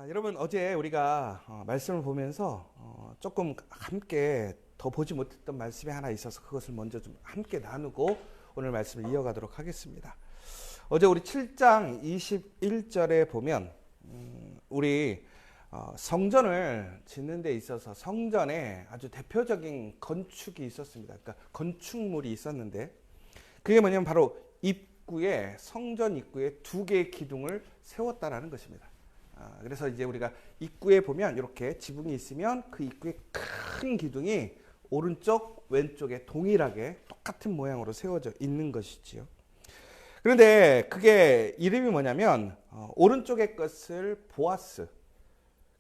여러분 어제 우리가 말씀을 보면서 조금 함께 더 보지 못했던 말씀이 하나 있어서 그것을 먼저 좀 함께 나누고 오늘 말씀을 이어가도록 하겠습니다. 어제 우리 7장 21절에 보면 우리 성전을 짓는 데 있어서 성전에 아주 대표적인 건축이 있었습니다. 그러니까 건축물이 있었는데 그게 뭐냐면 바로 성전 입구에 두 개의 기둥을 세웠다라는 것입니다. 그래서 이제 우리가 입구에 보면 이렇게 지붕이 있으면 그 입구에 큰 기둥이 오른쪽 왼쪽에 동일하게 똑같은 모양으로 세워져 있는 것이지요. 그런데 그게 이름이 뭐냐면 오른쪽의 것을 보아스,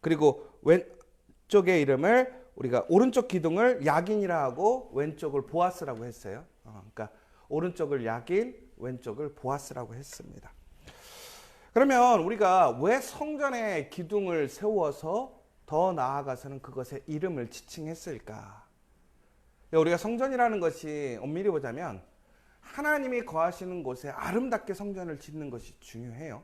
그리고 왼쪽의 이름을 우리가 오른쪽 기둥을 야긴이라 하고 왼쪽을 보아스라고 했어요. 그러니까 오른쪽을 야긴, 왼쪽을 보아스라고 했습니다. 그러면 우리가 왜 성전에 기둥을 세워서 더 나아가서는 그것의 이름을 지칭했을까? 우리가 성전이라는 것이 엄밀히 보자면 하나님이 거하시는 곳에 아름답게 성전을 짓는 것이 중요해요.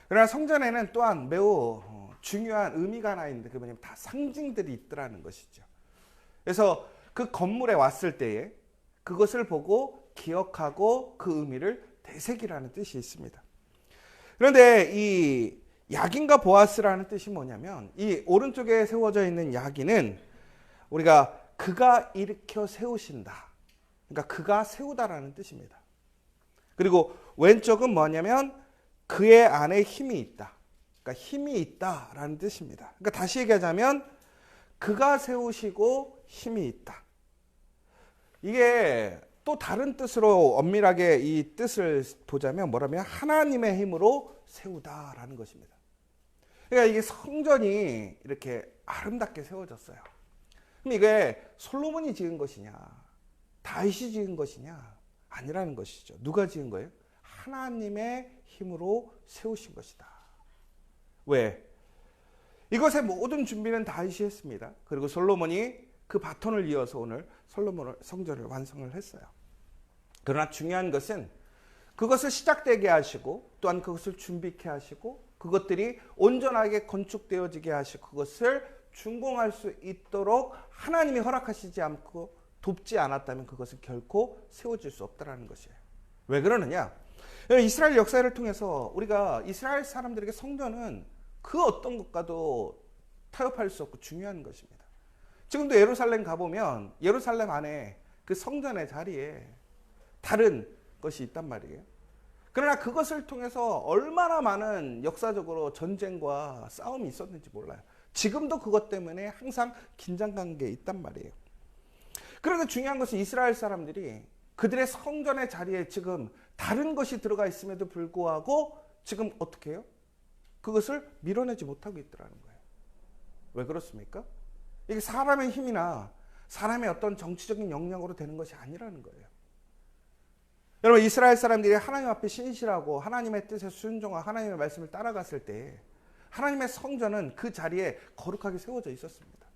그러나 성전에는 또한 매우 중요한 의미가 하나 있는데 그게 뭐냐면 다 상징들이 있더라는 것이죠. 그래서 그 건물에 왔을 때에 그것을 보고 기억하고 그 의미를 되새기라는 뜻이 있습니다. 그런데 이 야긴과 보아스라는 뜻이 뭐냐면 이 오른쪽에 세워져 있는 야긴은 우리가 그가 일으켜 세우신다, 그러니까 그가 세우다라는 뜻입니다. 그리고 왼쪽은 뭐냐면 그의 안에 힘이 있다, 그러니까 힘이 있다라는 뜻입니다. 그러니까 다시 얘기하자면 그가 세우시고 힘이 있다. 이게 또 다른 뜻으로 엄밀하게 이 뜻을 보자면 뭐라면 하나님의 힘으로 세우다라는 것입니다. 그러니까 이게 성전이 이렇게 아름답게 세워졌어요. 그럼 이게 솔로몬이 지은 것이냐, 다윗이 지은 것이냐? 아니라는 것이죠. 누가 지은 거예요? 하나님의 힘으로 세우신 것이다. 왜? 이것의 모든 준비는 다윗이 했습니다. 그리고 솔로몬이 그 바톤을 이어서 오늘 솔로몬 성전을 완성을 했어요. 그러나 중요한 것은 그것을 시작되게 하시고 또한 그것을 준비케 하시고 그것들이 온전하게 건축되어지게 하시고 그것을 준공할 수 있도록 하나님이 허락하시지 않고 돕지 않았다면 그것은 결코 세워질 수 없다는 것이에요. 왜 그러느냐? 이스라엘 역사를 통해서 우리가 이스라엘 사람들에게 성전은 그 어떤 것과도 타협할 수 없고 중요한 것입니다. 지금도 예루살렘 가보면 예루살렘 안에 그 성전의 자리에 다른 것이 있단 말이에요. 그러나 그것을 통해서 얼마나 많은 역사적으로 전쟁과 싸움이 있었는지 몰라요. 지금도 그것 때문에 항상 긴장관계에 있단 말이에요. 그런데 중요한 것은 이스라엘 사람들이 그들의 성전의 자리에 지금 다른 것이 들어가 있음에도 불구하고 지금 어떻게 해요? 그것을 밀어내지 못하고 있더라는 거예요. 왜 그렇습니까? 이게 사람의 힘이나 사람의 어떤 정치적인 역량으로 되는 것이 아니라는 거예요. 여러분, 이스라엘 사람들이 하나님 앞에 신실하고 하나님의 뜻에 순종하고 하나님의 말씀을 따라갔을 때 하나님의 성전은 그 자리에 거룩하게 세워져 있었습니다.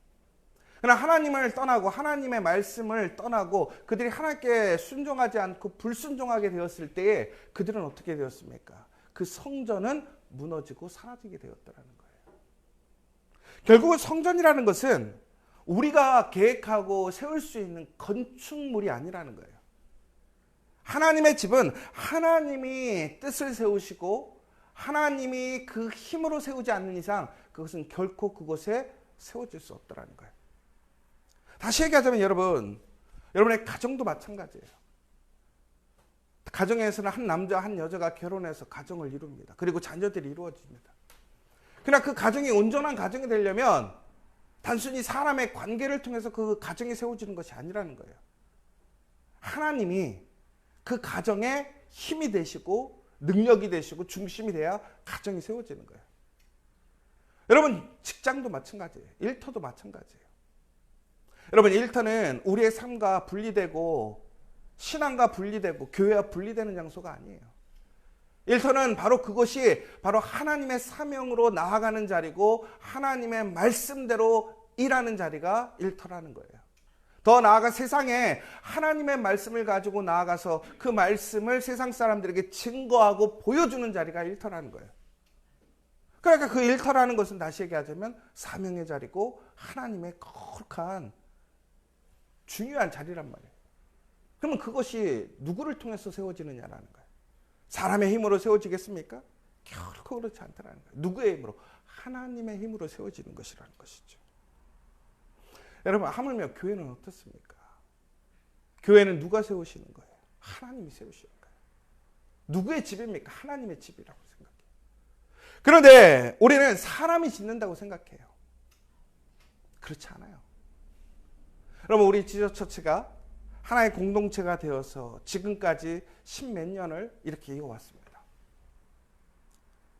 그러나 하나님을 떠나고 하나님의 말씀을 떠나고 그들이 하나님께 순종하지 않고 불순종하게 되었을 때에 그들은 어떻게 되었습니까? 그 성전은 무너지고 사라지게 되었다는 거예요. 결국은 성전이라는 것은 우리가 계획하고 세울 수 있는 건축물이 아니라는 거예요. 하나님의 집은 하나님이 뜻을 세우시고 하나님이 그 힘으로 세우지 않는 이상 그것은 결코 그곳에 세워질 수 없다는 거예요. 다시 얘기하자면 여러분의 가정도 마찬가지예요. 가정에서는 한 남자 한 여자가 결혼해서 가정을 이룹니다. 그리고 자녀들이 이루어집니다. 그러나 그 가정이 온전한 가정이 되려면 단순히 사람의 관계를 통해서 그 가정이 세워지는 것이 아니라는 거예요. 하나님이 그 가정에 힘이 되시고 능력이 되시고 중심이 돼야 가정이 세워지는 거예요. 여러분, 직장도 마찬가지예요. 일터도 마찬가지예요. 여러분, 일터는 우리의 삶과 분리되고 신앙과 분리되고 교회와 분리되는 장소가 아니에요. 일터는 바로 그것이 바로 하나님의 사명으로 나아가는 자리고 하나님의 말씀대로 일하는 자리가 일터라는 거예요. 더 나아가 세상에 하나님의 말씀을 가지고 나아가서 그 말씀을 세상 사람들에게 증거하고 보여주는 자리가 일터라는 거예요. 그러니까 그 일터라는 것은 다시 얘기하자면 사명의 자리고 하나님의 거룩한 중요한 자리란 말이에요. 그러면 그것이 누구를 통해서 세워지느냐라는 거예요. 사람의 힘으로 세워지겠습니까? 결코 그렇지 않다는 거예요. 누구의 힘으로? 하나님의 힘으로 세워지는 것이라는 것이죠. 여러분, 하물며 교회는 어떻습니까? 교회는 누가 세우시는 거예요? 하나님이 세우시는 거예요. 누구의 집입니까? 하나님의 집이라고 생각해요. 그런데 우리는 사람이 짓는다고 생각해요. 그렇지 않아요. 여러분, 우리 지저처치가 하나의 공동체가 되어서 지금까지 십몇 년을 이렇게 이어왔습니다.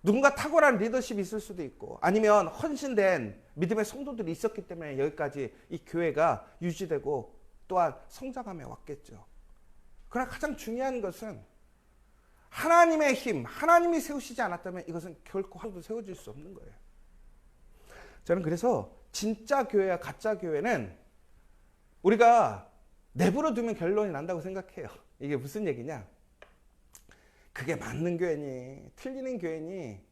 누군가 탁월한 리더십이 있을 수도 있고 아니면 헌신된 믿음의 성도들이 있었기 때문에 여기까지 이 교회가 유지되고 또한 성장하며 왔겠죠. 그러나 가장 중요한 것은 하나님의 힘, 하나님이 세우시지 않았다면 이것은 결코 하루도 세워질 수 없는 거예요. 저는 그래서 진짜 교회와 가짜 교회는 우리가 내버려 두면 결론이 난다고 생각해요. 이게 무슨 얘기냐? 그게 맞는 교회니 틀리는 교회니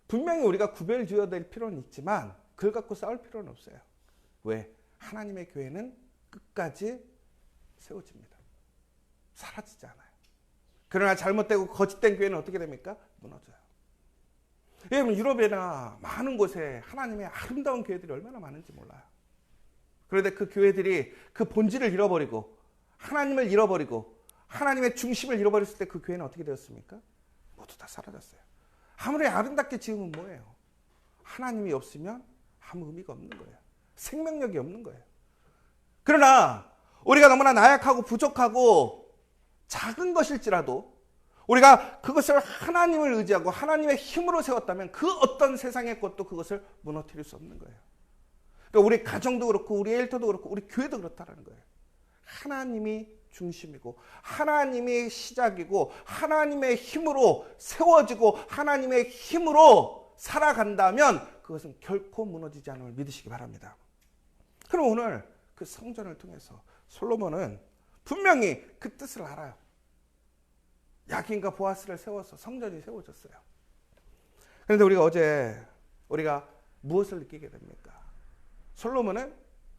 분명히 우리가 구별 지어야 될 필요는 있지만 그걸 갖고 싸울 필요는 없어요. 왜? 하나님의 교회는 끝까지 세워집니다. 사라지지 않아요. 그러나 잘못되고 거짓된 교회는 어떻게 됩니까? 무너져요. 여러분, 유럽이나 많은 곳에 하나님의 아름다운 교회들이 얼마나 많은지 몰라요. 그런데 그 교회들이 그 본질을 잃어버리고 하나님을 잃어버리고 하나님의 중심을 잃어버렸을 때 그 교회는 어떻게 되었습니까? 모두 다 사라졌어요. 아무리 아름답게 지으면 뭐예요? 하나님이 없으면 아무 의미가 없는 거예요. 생명력이 없는 거예요. 그러나 우리가 너무나 나약하고 부족하고 작은 것일지라도 우리가 그것을 하나님을 의지하고 하나님의 힘으로 세웠다면 그 어떤 세상의 것도 그것을 무너뜨릴 수 없는 거예요. 그러니까 우리 가정도 그렇고 우리 일터도 그렇고 우리 교회도 그렇다는 거예요. 하나님이 중심이고 하나님이 시작이고 하나님의 힘으로 세워지고 하나님의 힘으로 살아간다면 그것은 결코 무너지지 않음을 믿으시기 바랍니다. 그럼 오늘 그 성전을 통해서 솔로몬은 분명히 그 뜻을 알아요. 야긴과 보아스를 세워서 성전이 세워졌어요. 그런데 우리가 어제 무엇을 느끼게 됩니까? 솔로몬은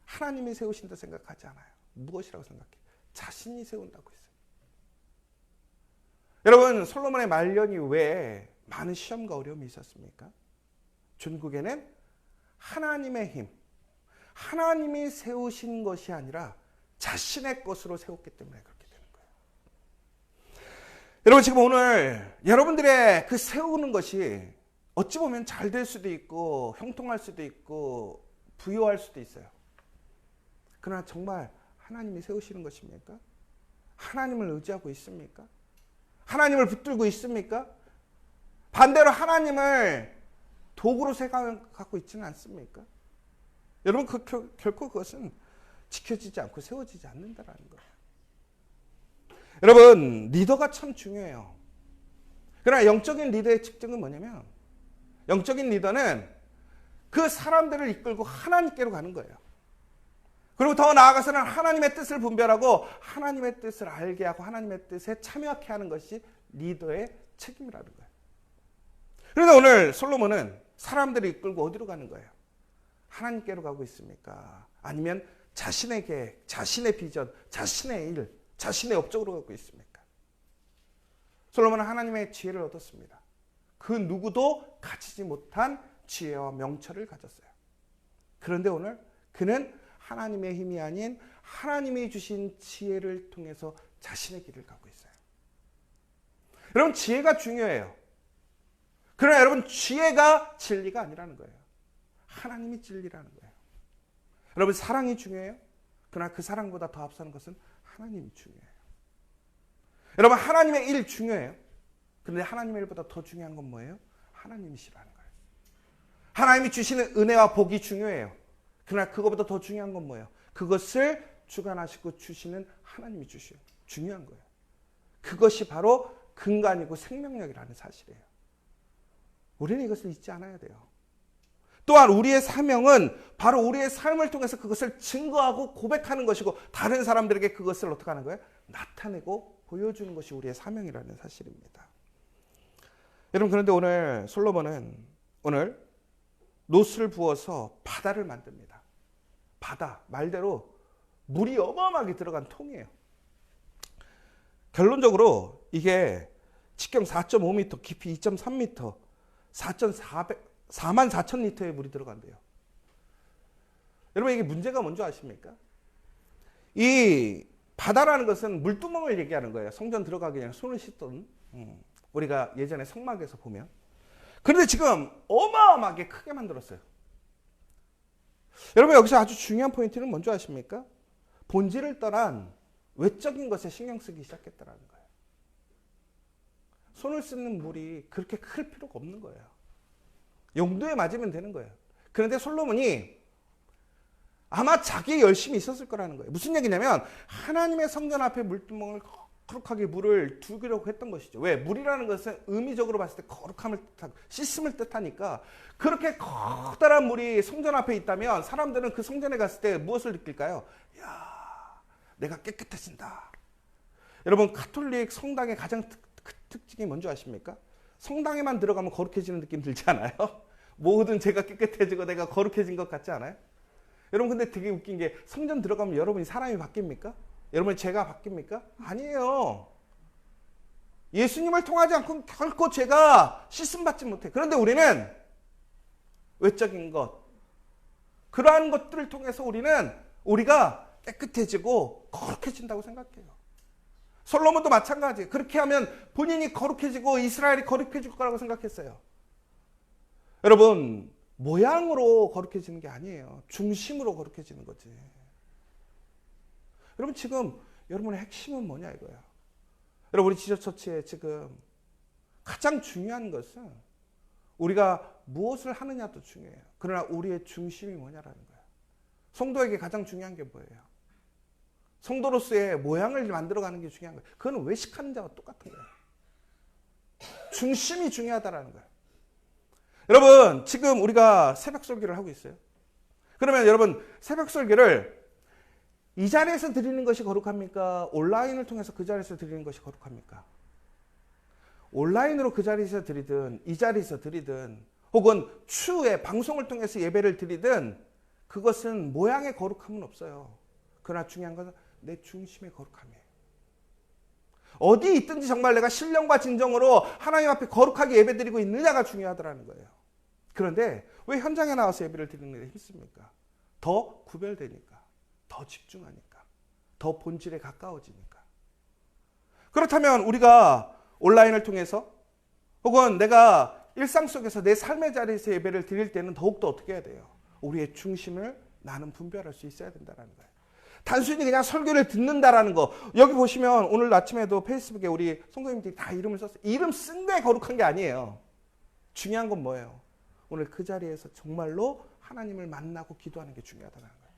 하나님이 세우신다 생각하지 않아요. 무엇이라고 생각해요? 자신이 세운다고 했어요. 여러분, 솔로몬의 말년이 왜 많은 시험과 어려움이 있었습니까? 중국에는 하나님의 힘, 하나님이 세우신 것이 아니라 자신의 것으로 세웠기 때문에 그렇게 되는 거예요. 여러분, 지금 오늘 여러분들의 그 세우는 것이 어찌 보면 잘 될 수도 있고 형통할 수도 있고 부유할 수도 있어요. 그러나 정말 하나님이 세우시는 것입니까? 하나님을 의지하고 있습니까? 하나님을 붙들고 있습니까? 반대로 하나님을 도구로 생각하고 있지는 않습니까? 여러분, 결코 그것은 지켜지지 않고 세워지지 않는다는 거예요. 여러분, 리더가 참 중요해요. 그러나 영적인 리더의 특징은 뭐냐면 영적인 리더는 그 사람들을 이끌고 하나님께로 가는 거예요. 그리고 더 나아가서는 하나님의 뜻을 분별하고 하나님의 뜻을 알게 하고 하나님의 뜻에 참여하게 하는 것이 리더의 책임이라는 거예요. 그런데 오늘 솔로몬은 사람들을 이끌고 어디로 가는 거예요? 하나님께로 가고 있습니까? 아니면 자신의 계획, 자신의 비전, 자신의 일, 자신의 업적으로 가고 있습니까? 솔로몬은 하나님의 지혜를 얻었습니다. 그 누구도 가지지 못한 지혜와 명철을 가졌어요. 그런데 오늘 그는 하나님의 힘이 아닌 하나님이 주신 지혜를 통해서 자신의 길을 가고 있어요. 여러분, 지혜가 중요해요. 그러나 여러분, 지혜가 진리가 아니라는 거예요. 하나님이 진리라는 거예요. 여러분, 사랑이 중요해요. 그러나 그 사랑보다 더 앞서는 것은 하나님이 중요해요. 여러분, 하나님의 일 중요해요. 그런데 하나님의 일보다 더 중요한 건 뭐예요? 하나님이시라는 거예요. 하나님이 주시는 은혜와 복이 중요해요. 그러나 그것보다 더 중요한 건 뭐예요? 그것을 주관하시고 주시는 하나님이 주시요. 중요한 거예요. 그것이 바로 근간이고 생명력이라는 사실이에요. 우리는 이것을 잊지 않아야 돼요. 또한 우리의 사명은 바로 우리의 삶을 통해서 그것을 증거하고 고백하는 것이고 다른 사람들에게 그것을 어떻게 하는 거예요? 나타내고 보여주는 것이 우리의 사명이라는 사실입니다. 여러분, 그런데 오늘 솔로몬은 오늘 놋을 부어서 바다를 만듭니다. 바다, 말대로 물이 어마어마하게 들어간 통이에요. 결론적으로 이게 직경 4.5m, 깊이 2.3m, 4만 4천 리터의 물이 들어간대요. 여러분, 이게 문제가 뭔지 아십니까? 이 바다라는 것은 물두멍을 얘기하는 거예요. 성전 들어가기 전에 손을 씻던, 우리가 예전에 성막에서 보면. 그런데 지금 어마어마하게 크게 만들었어요. 여러분, 여기서 아주 중요한 포인트는 뭔지 아십니까? 본질을 떠난 외적인 것에 신경 쓰기 시작했다는 거예요. 손을 씻는 물이 그렇게 클 필요가 없는 거예요. 용도에 맞으면 되는 거예요. 그런데 솔로몬이 아마 자기 열심히 있었을 거라는 거예요. 무슨 얘기냐면 하나님의 성전 앞에 물두멍을 거룩하게 물을 두기려고 했던 것이죠. 왜? 물이라는 것은 의미적으로 봤을 때 거룩함을 뜻하고 씻음을 뜻하니까 그렇게 커다란 물이 성전 앞에 있다면 사람들은 그 성전에 갔을 때 무엇을 느낄까요? 야, 내가 깨끗해진다. 여러분, 가톨릭 성당의 가장 특징이 뭔지 아십니까? 성당에만 들어가면 거룩해지는 느낌 들지 않아요? 모든 죄가 깨끗해지고 내가 거룩해진 것 같지 않아요? 여러분, 근데 되게 웃긴 게 성전 들어가면 여러분이 사람이 바뀝니까? 여러분의 죄가 바뀝니까? 아니에요. 예수님을 통하지 않고 결코 죄가 씻음받지 못해. 그런데 우리는 외적인 것, 그러한 것들을 통해서 우리가 깨끗해지고 거룩해진다고 생각해요. 솔로몬도 마찬가지. 그렇게 하면 본인이 거룩해지고 이스라엘이 거룩해질 거라고 생각했어요. 여러분, 모양으로 거룩해지는 게 아니에요. 중심으로 거룩해지는 거지. 여러분, 지금 여러분의 핵심은 뭐냐 이거야. 여러분, 우리 지저처치에 지금 가장 중요한 것은 우리가 무엇을 하느냐도 중요해요. 그러나 우리의 중심이 뭐냐라는 거예요. 성도에게 가장 중요한 게 뭐예요? 성도로서의 모양을 만들어가는 게 중요한 거예요. 그건 외식하는 자와 똑같은 거예요. 중심이 중요하다라는 거예요. 여러분, 지금 우리가 새벽 설교를 하고 있어요. 그러면 여러분, 새벽 설교를 이 자리에서 드리는 것이 거룩합니까? 온라인을 통해서 그 자리에서 드리는 것이 거룩합니까? 온라인으로 그 자리에서 드리든 이 자리에서 드리든 혹은 추후에 방송을 통해서 예배를 드리든 그것은 모양의 거룩함은 없어요. 그러나 중요한 것은 내 중심의 거룩함이에요. 어디 있든지 정말 내가 신령과 진정으로 하나님 앞에 거룩하게 예배드리고 있느냐가 중요하더라는 거예요. 그런데 왜 현장에 나와서 예배를 드리는 게 힘습니까? 더 구별되니까, 더 집중하니까, 더 본질에 가까워지니까. 그렇다면 우리가 온라인을 통해서 혹은 내가 일상 속에서 내 삶의 자리에서 예배를 드릴 때는 더욱더 어떻게 해야 돼요? 우리의 중심을 나는 분별할 수 있어야 된다는 거예요. 단순히 그냥 설교를 듣는다라는 거. 여기 보시면 오늘 아침에도 페이스북에 우리 성도님들이 다 이름을 썼어요. 이름 쓴 게 거룩한 게 아니에요. 중요한 건 뭐예요? 오늘 그 자리에서 정말로 하나님을 만나고 기도하는 게 중요하다는 거예요.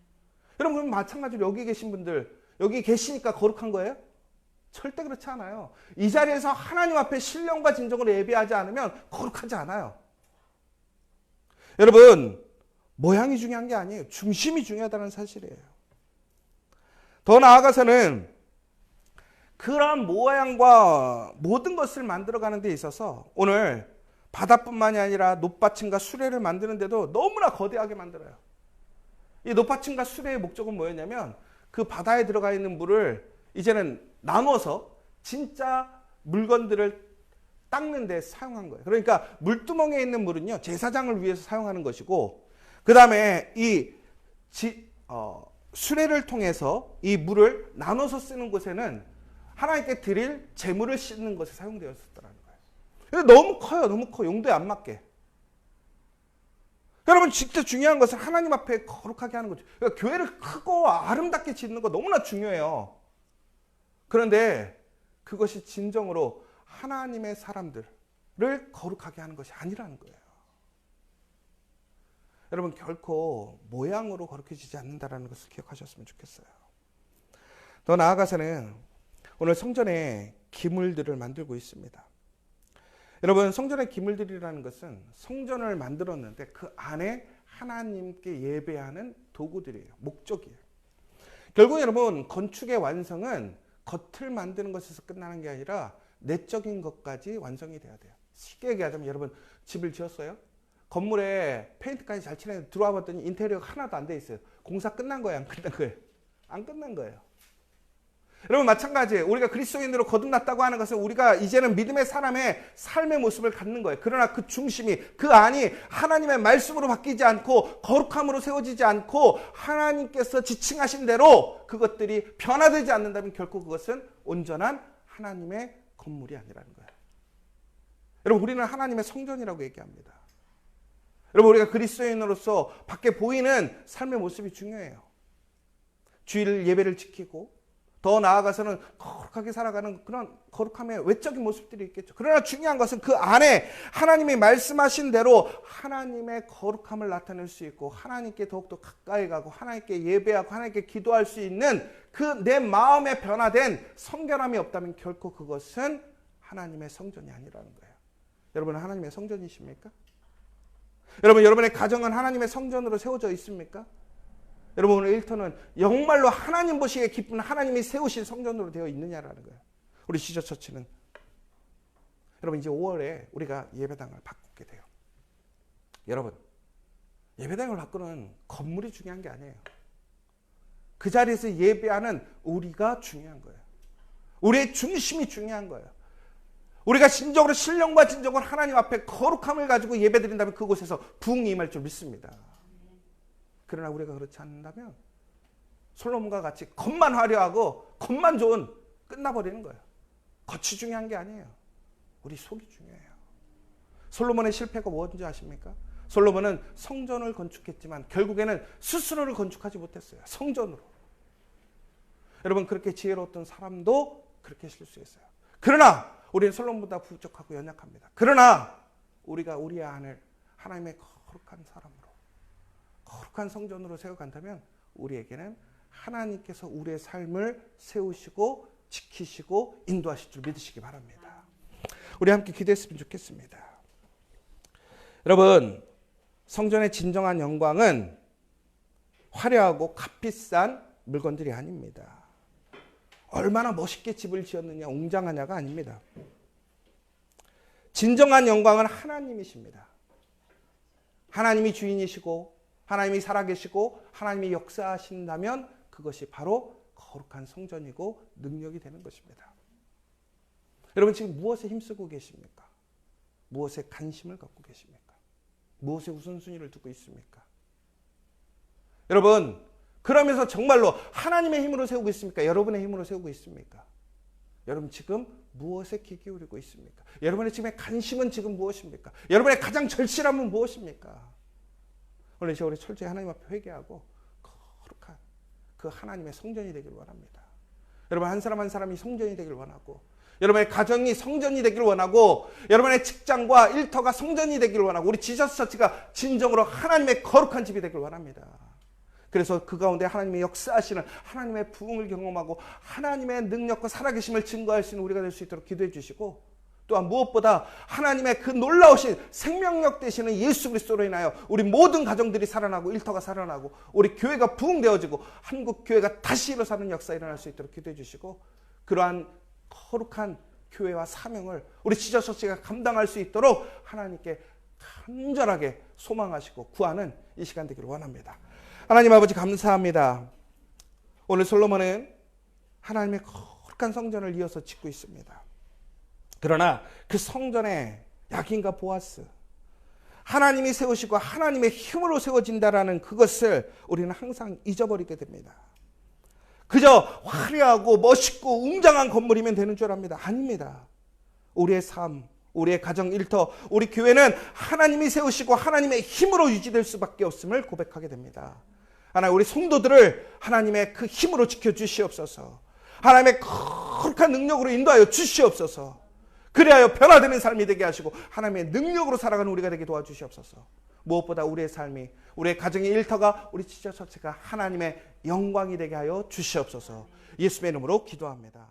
여러분, 그럼 마찬가지로 여기 계신 분들, 여기 계시니까 거룩한 거예요? 절대 그렇지 않아요. 이 자리에서 하나님 앞에 신령과 진정으로 예배하지 않으면 거룩하지 않아요. 여러분, 모양이 중요한 게 아니에요. 중심이 중요하다는 사실이에요. 더 나아가서는 그런 모양과 모든 것을 만들어가는 데 있어서 오늘 바다뿐만이 아니라 놋받침과 수레를 만드는데도 너무나 거대하게 만들어요. 이 놋받침과 수레의 목적은 뭐였냐면 그 바다에 들어가 있는 물을 이제는 나눠서 진짜 물건들을 닦는 데 사용한 거예요. 그러니까 물두멍에 있는 물은요, 제사장을 위해서 사용하는 것이고, 그 다음에 이 수레를 통해서 이 물을 나눠서 쓰는 곳에는 하나님께 드릴 제물을 씻는 것에 사용되었었다는 거예요. 너무 커요. 너무 커. 용도에 안 맞게. 여러분, 진짜 중요한 것은 하나님 앞에 거룩하게 하는 거죠. 그러니까 교회를 크고 아름답게 짓는 거 너무나 중요해요. 그런데 그것이 진정으로 하나님의 사람들을 거룩하게 하는 것이 아니라는 거예요. 여러분, 결코 모양으로 거룩해지지 않는다는 것을 기억하셨으면 좋겠어요. 더 나아가서는 오늘 성전에 기물들을 만들고 있습니다. 여러분, 성전의 기물들이라는 것은 성전을 만들었는데 그 안에 하나님께 예배하는 도구들이에요. 목적이에요. 결국 여러분, 건축의 완성은 겉을 만드는 것에서 끝나는 게 아니라 내적인 것까지 완성이 돼야 돼요. 쉽게 얘기하자면 여러분, 집을 지었어요? 건물에 페인트까지 잘 칠해서 들어와 봤더니 인테리어가 하나도 안 돼 있어요. 공사 끝난 거예요? 안 끝난 거예요? 안 끝난 거예요. 여러분 마찬가지예요. 우리가 그리스도인으로 거듭났다고 하는 것은 우리가 이제는 믿음의 사람의 삶의 모습을 갖는 거예요. 그러나 그 중심이, 그 안이 하나님의 말씀으로 바뀌지 않고 거룩함으로 세워지지 않고 하나님께서 지칭하신 대로 그것들이 변화되지 않는다면 결코 그것은 온전한 하나님의 건물이 아니라는 거예요. 여러분 우리는 하나님의 성전이라고 얘기합니다. 여러분 우리가 그리스도인으로서 밖에 보이는 삶의 모습이 중요해요. 주일 예배를 지키고 더 나아가서는 거룩하게 살아가는 그런 거룩함의 외적인 모습들이 있겠죠. 그러나 중요한 것은 그 안에 하나님이 말씀하신 대로 하나님의 거룩함을 나타낼 수 있고 하나님께 더욱더 가까이 가고 하나님께 예배하고 하나님께 기도할 수 있는 그 내 마음에 변화된 성결함이 없다면 결코 그것은 하나님의 성전이 아니라는 거예요. 여러분은 하나님의 성전이십니까? 여러분 여러분의 가정은 하나님의 성전으로 세워져 있습니까? 여러분 오늘 1터는 정말로 하나님 보시기에 기쁜 하나님이 세우신 성전으로 되어 있느냐라는 거예요. 우리 지저처치는 여러분 이제 5월에 우리가 예배당을 바꾸게 돼요. 여러분 예배당을 바꾸는 건물이 중요한 게 아니에요. 그 자리에서 예배하는 우리가 중요한 거예요. 우리의 중심이 중요한 거예요. 우리가 진정으로 신령과 진정으로 하나님 앞에 거룩함을 가지고 예배드린다면 그곳에서 부흥이 임할 줄 믿습니다. 그러나 우리가 그렇지 않는다면 솔로몬과 같이 겉만 화려하고 겉만 좋은 끝나버리는 거예요. 겉이 중요한 게 아니에요. 우리 속이 중요해요. 솔로몬의 실패가 뭔지 아십니까? 솔로몬은 성전을 건축했지만 결국에는 스스로를 건축하지 못했어요. 성전으로. 여러분 그렇게 지혜로웠던 사람도 그렇게 실수했어요. 그러나 우리는 솔로몬보다 부족하고 연약합니다. 그러나 우리가 우리의 안을 하나님의 거룩한 사람으로 거룩한 성전으로 세워간다면 우리에게는 하나님께서 우리의 삶을 세우시고 지키시고 인도하실 줄 믿으시기 바랍니다. 우리 함께 기도했으면 좋겠습니다. 여러분 성전의 진정한 영광은 화려하고 값비싼 물건들이 아닙니다. 얼마나 멋있게 집을 지었느냐 웅장하냐가 아닙니다. 진정한 영광은 하나님이십니다. 하나님이 주인이시고 하나님이 살아계시고 하나님이 역사하신다면 그것이 바로 거룩한 성전이고 능력이 되는 것입니다. 여러분 지금 무엇에 힘쓰고 계십니까? 무엇에 관심을 갖고 계십니까? 무엇에 우선순위를 두고 있습니까? 여러분 그러면서 정말로 하나님의 힘으로 세우고 있습니까? 여러분의 힘으로 세우고 있습니까? 여러분 지금 무엇에 귀 기울이고 있습니까? 여러분의 지금의 관심은 지금 무엇입니까? 여러분의 가장 절실함은 무엇입니까? 오늘 이 시간에 철저히 하나님 앞에 회개하고 거룩한 그 하나님의 성전이 되기를 원합니다. 여러분 한 사람 한 사람이 성전이 되기를 원하고 여러분의 가정이 성전이 되기를 원하고 여러분의 직장과 일터가 성전이 되기를 원하고 우리 지저스 처치가 진정으로 하나님의 거룩한 집이 되기를 원합니다. 그래서 그 가운데 하나님의 역사하시는 하나님의 부흥을 경험하고 하나님의 능력과 살아계심을 증거할 수 있는 우리가 될 수 있도록 기도해 주시고 또한 무엇보다 하나님의 그 놀라우신 생명력 되시는 예수 그리스도로 인하여 우리 모든 가정들이 살아나고 일터가 살아나고 우리 교회가 부흥되어지고 한국 교회가 다시 일어서는 역사가 일어날 수 있도록 기도해 주시고 그러한 거룩한 교회와 사명을 우리 지저처치가 감당할 수 있도록 하나님께 간절하게 소망하시고 구하는 이 시간 되기를 원합니다. 하나님 아버지 감사합니다. 오늘 솔로몬은 하나님의 거룩한 성전을 이어서 짓고 있습니다. 그러나 그 성전에 야긴과 보아스 하나님이 세우시고 하나님의 힘으로 세워진다라는 그것을 우리는 항상 잊어버리게 됩니다. 그저 화려하고 멋있고 웅장한 건물이면 되는 줄 압니다. 아닙니다. 우리의 삶, 우리의 가정 일터, 우리 교회는 하나님이 세우시고 하나님의 힘으로 유지될 수밖에 없음을 고백하게 됩니다. 하나님 우리 성도들을 하나님의 그 힘으로 지켜주시옵소서. 하나님의 거룩한 능력으로 인도하여 주시옵소서. 그리하여 변화되는 삶이 되게 하시고 하나님의 능력으로 살아가는 우리가 되게 도와주시옵소서. 무엇보다 우리의 삶이 우리의 가정의 일터가 우리 지체 자체가 하나님의 영광이 되게 하여 주시옵소서. 예수의 이름으로 기도합니다.